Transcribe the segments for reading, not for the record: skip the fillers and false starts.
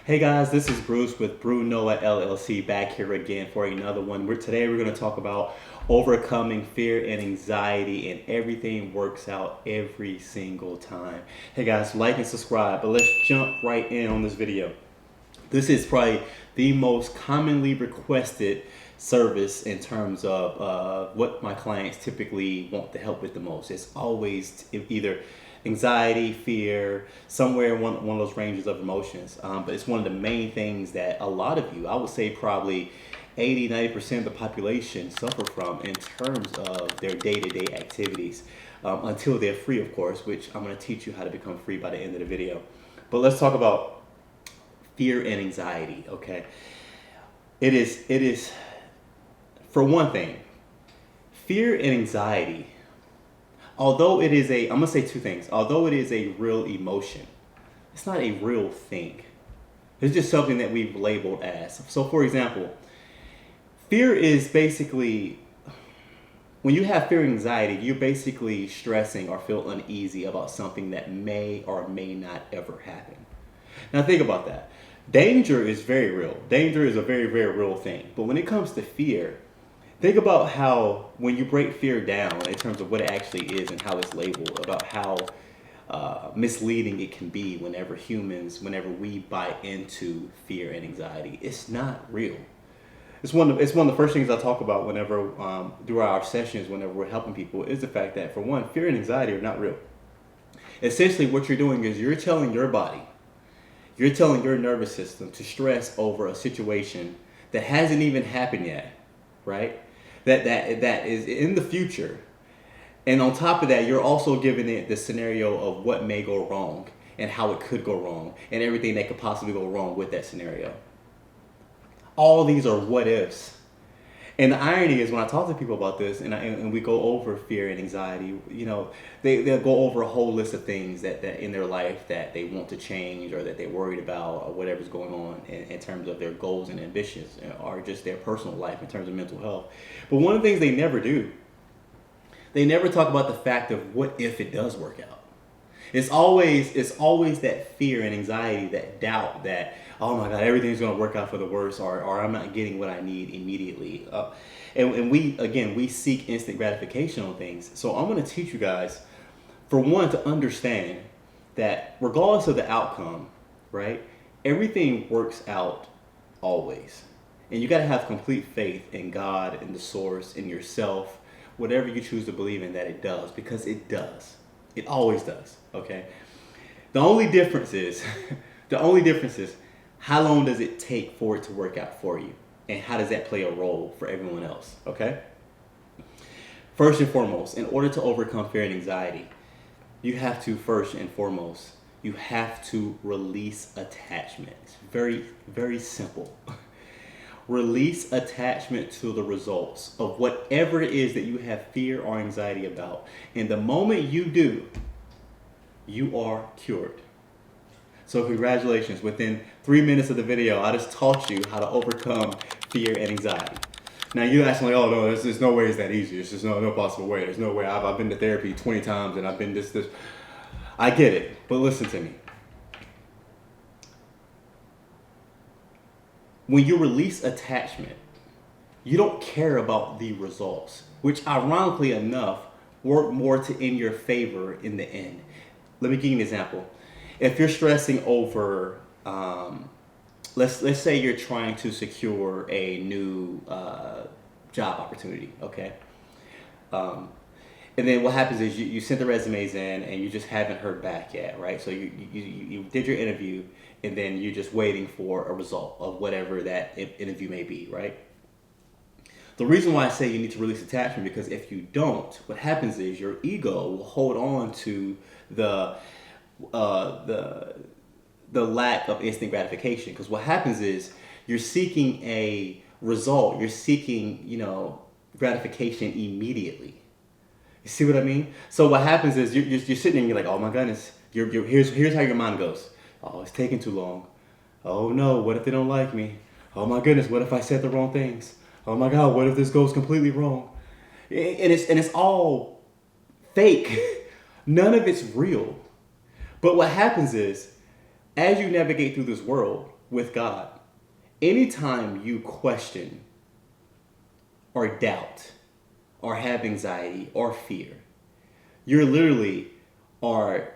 Hey guys, this is Bruce with Brew Noah LLC back here again for another one. Today we're going to talk about overcoming fear and anxiety, and everything works out every single time. Hey guys, like and subscribe, but let's jump right in on this video. This is probably the most commonly requested service in terms of what my clients typically want the help with the most. It's always either anxiety, fear, somewhere in one of those ranges of emotions. But it's one of the main things that a lot of you, I would say probably 80-90% of the population suffer from in terms of their day-to-day activities, until they're free, of course, which I'm going to teach you how to become free by the end of the video. But let's talk about fear and anxiety, okay? It is, for one thing, fear and anxiety, although it is I'm gonna say two things. Although it is a real emotion, it's not a real thing. It's just something that we've labeled as. So for example, fear is basically, when you have fear and anxiety, you're basically stressing or feel uneasy about something that may or may not ever happen. Now think about that. Danger is very real. Danger is a very, very real thing. But when it comes to fear, think about how when you break fear down in terms of what it actually is and how it's labeled, about how misleading it can be whenever we buy into fear and anxiety. It's not real. It's one of the first things I talk about whenever through our sessions, whenever we're helping people, is the fact that, for one, fear and anxiety are not real. Essentially, what you're doing is you're telling your body, you're telling your nervous system to stress over a situation that hasn't even happened yet, right? That is in the future. And on top of that, you're also giving it the scenario of what may go wrong and how it could go wrong and everything that could possibly go wrong with that scenario. All these are what ifs. And the irony is, when I talk to people about this and we go over fear and anxiety, they'll go over a whole list of things that in their life that they want to change or that they're worried about, or whatever's going on in terms of their goals and ambitions, or just their personal life in terms of mental health. But one of the things they never do, they never talk about the fact of what if it does work out. It's always that fear and anxiety, that doubt that, oh my God, everything's going to work out for the worst, or I'm not getting what I need immediately. And we seek instant gratification on things. So I'm going to teach you guys, for one, to understand that regardless of the outcome, right, everything works out always. And you got to have complete faith in God, in the source, in yourself, whatever you choose to believe in, that it does, because it does. It always does, okay? The only difference is, how long does it take for it to work out for you? And how does that play a role for everyone else, okay? First and foremost, in order to overcome fear and anxiety, you have to, first and foremost, you have to release attachment. It's very, very simple. Release attachment to the results of whatever it is that you have fear or anxiety about. And the moment you do, you are cured. So congratulations, within 3 minutes of the video, I just taught you how to overcome fear and anxiety. Now you asking like, oh no, there's no way it's that easy. There's just no possible way. There's no way. I've been to therapy 20 times and I've been this. I get it, but listen to me. When you release attachment, you don't care about the results, which ironically enough work more in your favor in the end. Let me give you an example. If you're stressing over, let's say you're trying to secure a new job opportunity, okay? And then what happens is you sent the resumes in and you just haven't heard back yet, right? So you did your interview, and then you're just waiting for a result of whatever that interview may be, right? The reason why I say you need to release attachment, because if you don't, what happens is your ego will hold on to the lack of instant gratification. Because what happens is you're seeking a result, you're seeking, gratification immediately. You see what I mean? So what happens is you're sitting there and you're like, oh my goodness, here's how your mind goes. Oh, it's taking too long. Oh no, what if they don't like me? Oh my goodness, what if I said the wrong things? Oh my God, what if this goes completely wrong? And it's all fake. None of it's real. But what happens is as you navigate through this world with God, anytime you question or doubt or have anxiety or fear, you're literally are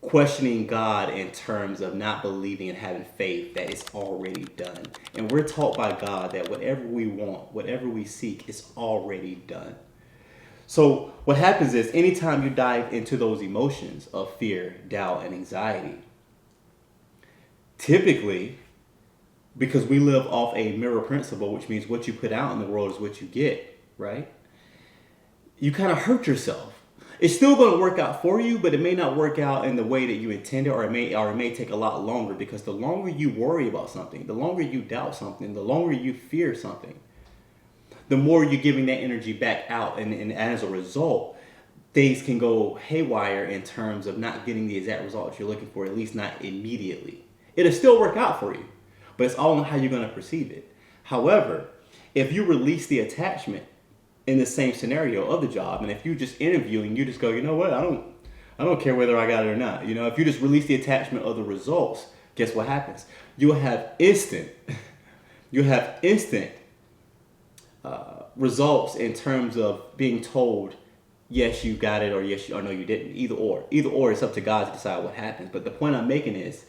questioning God in terms of not believing and having faith that it's already done. And we're taught by God that whatever we want, whatever we seek, is already done. So what happens is anytime you dive into those emotions of fear, doubt, and anxiety, typically, because we live off a mirror principle, which means what you put out in the world is what you get, right? You kind of hurt yourself. It's still going to work out for you, but it may not work out in the way that you intended, or it may take a lot longer, because the longer you worry about something, the longer you doubt something, the longer you fear something, the more you're giving that energy back out. And as a result, things can go haywire in terms of not getting the exact results you're looking for, at least not immediately. It'll still work out for you, but it's all on how you're going to perceive it. However, if you release the attachment in the same scenario of the job, and if you just interview and you just go, you know what, I don't care whether I got it or not. You know, if you just release the attachment of the results, guess what happens? You'll have instant results in terms of being told, yes, you got it, or yes, or no, you didn't. Either or, it's up to God to decide what happens. But the point I'm making is,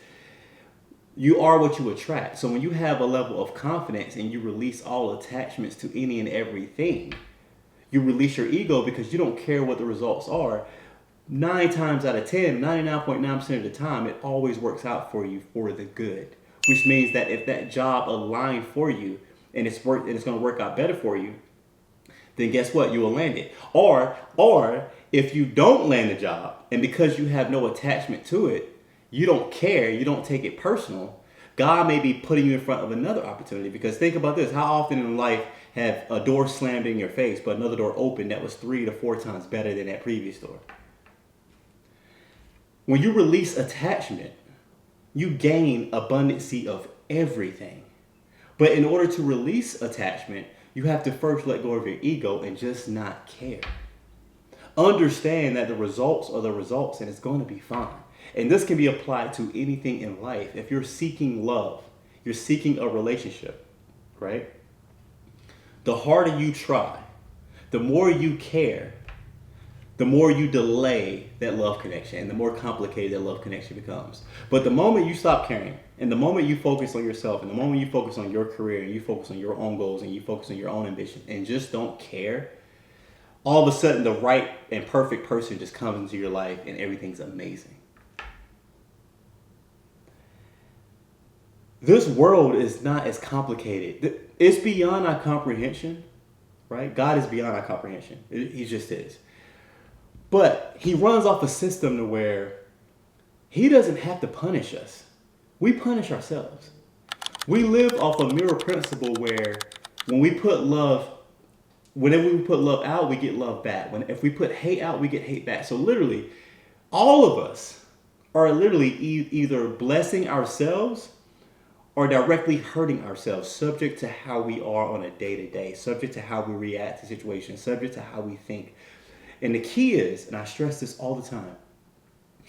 you are what you attract. So when you have a level of confidence and you release all attachments to any and everything, you release your ego because you don't care what the results are. 9 times out of 10, 99.9% of the time, it always works out for you for the good. Which means that if that job aligned for you and it's going to work out better for you, then guess what? You will land it. Or if you don't land the job, and because you have no attachment to it, you don't care, you don't take it personal, God may be putting you in front of another opportunity. Because think about this, how often in life have a door slammed in your face, but another door opened that was 3 to 4 times better than that previous door? When you release attachment, you gain abundancy of everything. But in order to release attachment, you have to first let go of your ego and just not care. Understand that the results are the results, and it's going to be fine. And this can be applied to anything in life. If you're seeking love, you're seeking a relationship, right? The harder you try, the more you care, the more you delay that love connection, and the more complicated that love connection becomes. But the moment you stop caring, and the moment you focus on yourself, and the moment you focus on your career, and you focus on your own goals, and you focus on your own ambition, and just don't care, all of a sudden the right and perfect person just comes into your life, and everything's amazing. This world is not as complicated. It's beyond our comprehension, right? God is beyond our comprehension. He just is. But he runs off a system to where he doesn't have to punish us. We punish ourselves. We live off a mirror principle where when we put love, whenever we put love out, we get love back. If we put hate out, we get hate back. So literally, all of us are literally either blessing ourselves or directly hurting ourselves, subject to how we are on a day-to-day, subject to how we react to situations, subject to how we think. And the key is, and I stress this all the time,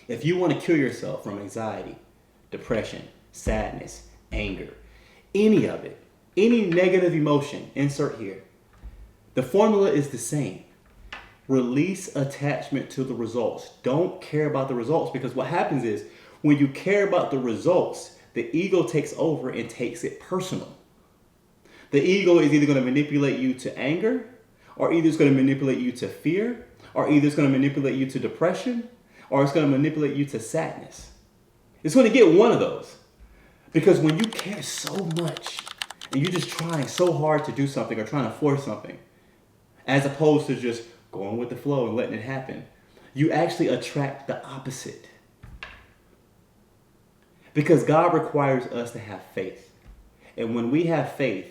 if you want to cure yourself from anxiety, depression, sadness, anger, any of it, any negative emotion, insert here, the formula is the same. Release attachment to the results. Don't care about the results, because what happens is when you care about the results, the ego takes over and takes it personal. The ego is either going to manipulate you to anger, or either it's going to manipulate you to fear, or either it's going to manipulate you to depression, or it's going to manipulate you to sadness. It's going to get one of those. Because when you care so much, and you're just trying so hard to do something or trying to force something, as opposed to just going with the flow and letting it happen, you actually attract the opposite. Because God requires us to have faith. And when we have faith,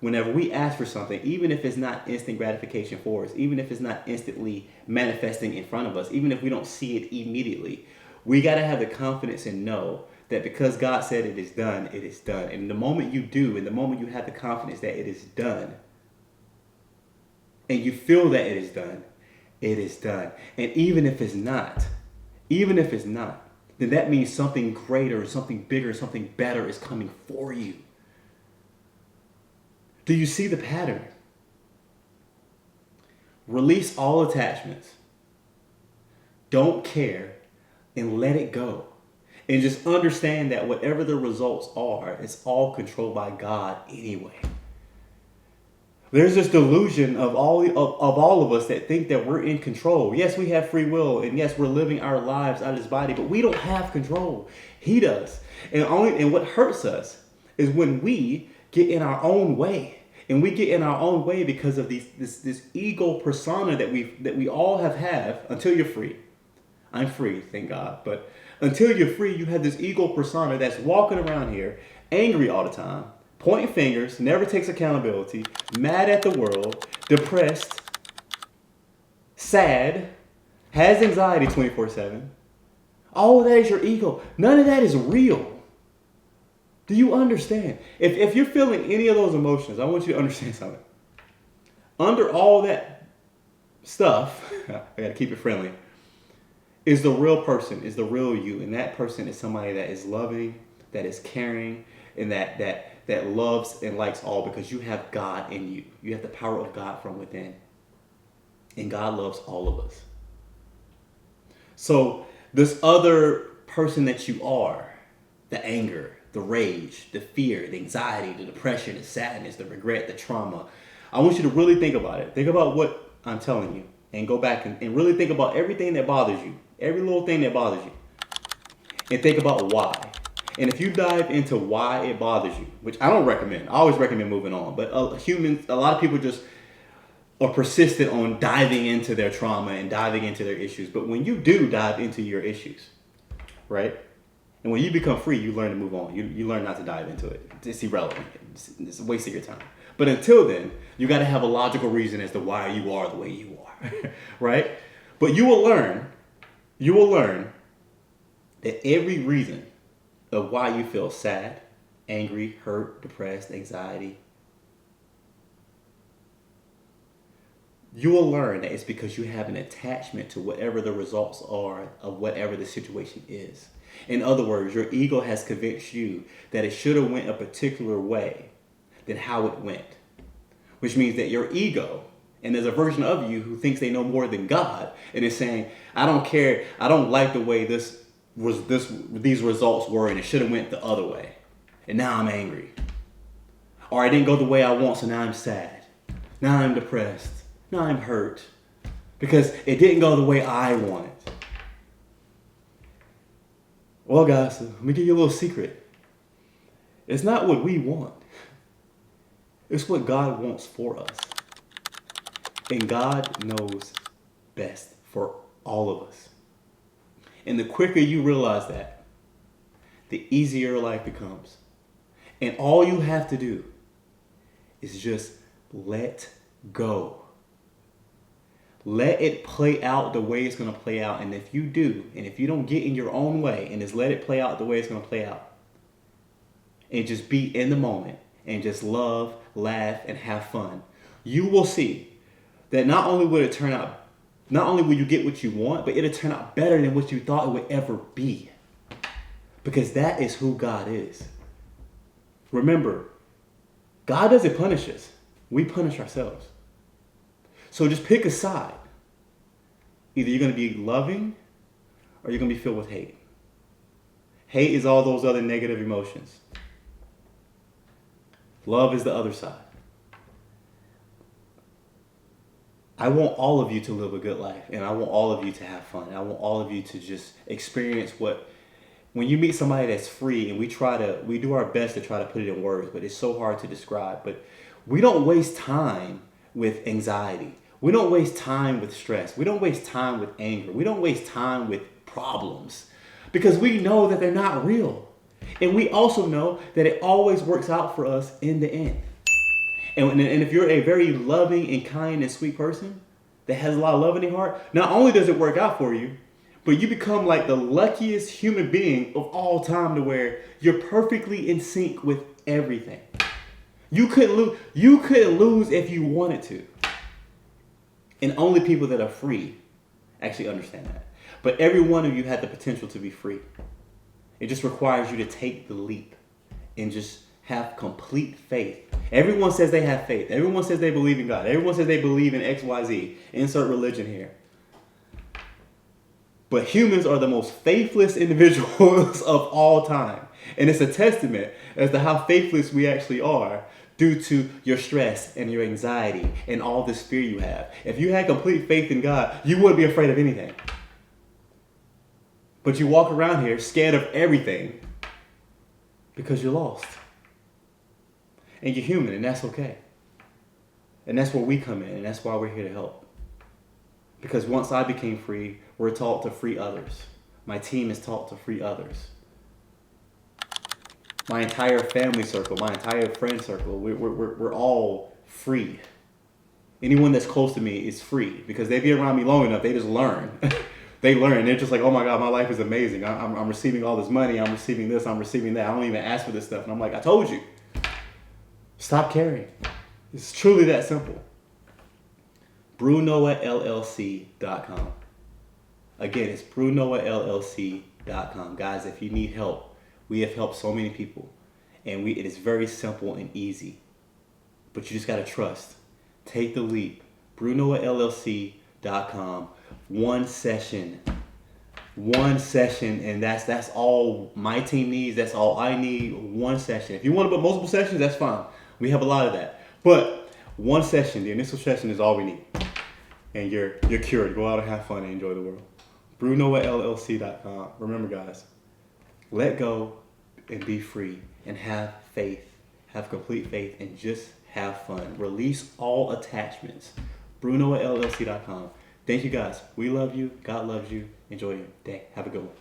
whenever we ask for something, even if it's not instant gratification for us, even if it's not instantly manifesting in front of us, even if we don't see it immediately, we got to have the confidence and know that because God said it is done, it is done. And the moment you do, and the moment you have the confidence that it is done, and you feel that it is done, it is done. And even if it's not, then that means something greater, something bigger, something better is coming for you. Do you see the pattern? Release all attachments. Don't care and let it go. And just understand that whatever the results are, it's all controlled by God anyway. There's this delusion of all of us that think that we're in control. Yes, we have free will, and yes, we're living our lives out of this body, but we don't have control. He does. And what hurts us is when we get in our own way. And we get in our own way because of this ego persona that we all have until you're free. I'm free, thank God. But until you're free, you have this ego persona that's walking around here, angry all the time, pointing fingers, never takes accountability, mad at the world, depressed, sad, has anxiety 24/7. All of that is your ego. None of that is real. Do you understand? If you're feeling any of those emotions, I want you to understand something. Under all that stuff, I gotta keep it friendly, is the real person, is the real you. And that person is somebody that is loving, that is caring, and that loves and likes all, because you have God in you. You have the power of God from within. And God loves all of us. So this other person that you are, the anger, the rage, the fear, the anxiety, the depression, the sadness, the regret, the trauma, I want you to really think about it. Think about what I'm telling you, and go back and really think about everything that bothers you, every little thing that bothers you, and think about why. And if you dive into why it bothers you, which I don't recommend, I always recommend moving on, but a lot of people just are persistent on diving into their trauma and diving into their issues. But when you do dive into your issues, right? And when you become free, you learn to move on. You learn not to dive into it. It's irrelevant. It's a waste of your time. But until then, you got to have a logical reason as to why you are the way you are, right? But you will learn that every reason of why you feel sad, angry, hurt, depressed, anxiety, you will learn that it's because you have an attachment to whatever the results are of whatever the situation is. In other words, your ego has convinced you that it should have went a particular way than how it went. Which means that your ego, and there's a version of you who thinks they know more than God, and is saying, I don't care, I don't like the way these results were, and it should have went the other way. And now I'm angry. Or I didn't go the way I want, so now I'm sad. Now I'm depressed. Now I'm hurt. Because it didn't go the way I wanted. Well, guys, let me give you a little secret. It's not what we want. It's what God wants for us. And God knows best for all of us. And the quicker you realize that, the easier your life becomes. And all you have to do is just let go. Let it play out the way it's going to play out. And if you do, and if you don't get in your own way and just let it play out the way it's going to play out, and just be in the moment and just love, laugh, and have fun, you will see that not only will you get what you want, but it'll turn out better than what you thought it would ever be. Because that is who God is. Remember, God doesn't punish us. We punish ourselves. So just pick a side. Either you're going to be loving or you're going to be filled with hate. Hate is all those other negative emotions. Love is the other side. I want all of you to live a good life, and I want all of you to have fun. I want all of you to just experience when you meet somebody that's free, and we do our best to try to put it in words, but it's so hard to describe. But we don't waste time with anxiety. We don't waste time with stress. We don't waste time with anger. We don't waste time with problems because we know that they're not real. And we also know that it always works out for us in the end. And if you're a very loving and kind and sweet person that has a lot of love in your heart, not only does it work out for you, but you become like the luckiest human being of all time to where you're perfectly in sync with everything. You couldn't lose if you wanted to. And only people that are free actually understand that. But every one of you had the potential to be free. It just requires you to take the leap and just have complete faith. Everyone says they have faith. Everyone says they believe in God. Everyone says they believe in XYZ. Insert religion here. But humans are the most faithless individuals of all time. And it's a testament as to how faithless we actually are due to your stress and your anxiety and all this fear you have. If you had complete faith in God, you wouldn't be afraid of anything. But you walk around here scared of everything because you're lost. And you're human, and that's okay. And that's where we come in, and that's why we're here to help. Because once I became free, we're taught to free others. My team is taught to free others. My entire family circle, my entire friend circle, we're all free. Anyone that's close to me is free because they be around me long enough, they just learn. They learn. They're just like, oh my God, my life is amazing. I'm receiving all this money. I'm receiving this. I'm receiving that. I don't even ask for this stuff. And I'm like, I told you. Stop caring. It's truly that simple. BrewNoahLLC.com. Again, it's BrewNoahLLC.com. Guys, if you need help, we have helped so many people. And it is very simple and easy. But you just got to trust. Take the leap. BrewNoahLLC.com. One session, and that's all my team needs. That's all I need. One session. If you want to put multiple sessions, that's fine. We have a lot of that. But one session, the initial session, is all we need, and you're cured. Go out and have fun and enjoy the world. BrewNoahLLC.com. Remember, guys, let go and be free, and have faith, have complete faith, and just have fun. Release all attachments. BrewNoahLLC.com. Thank you guys. We love you. God loves you. Enjoy your day. Have a good one.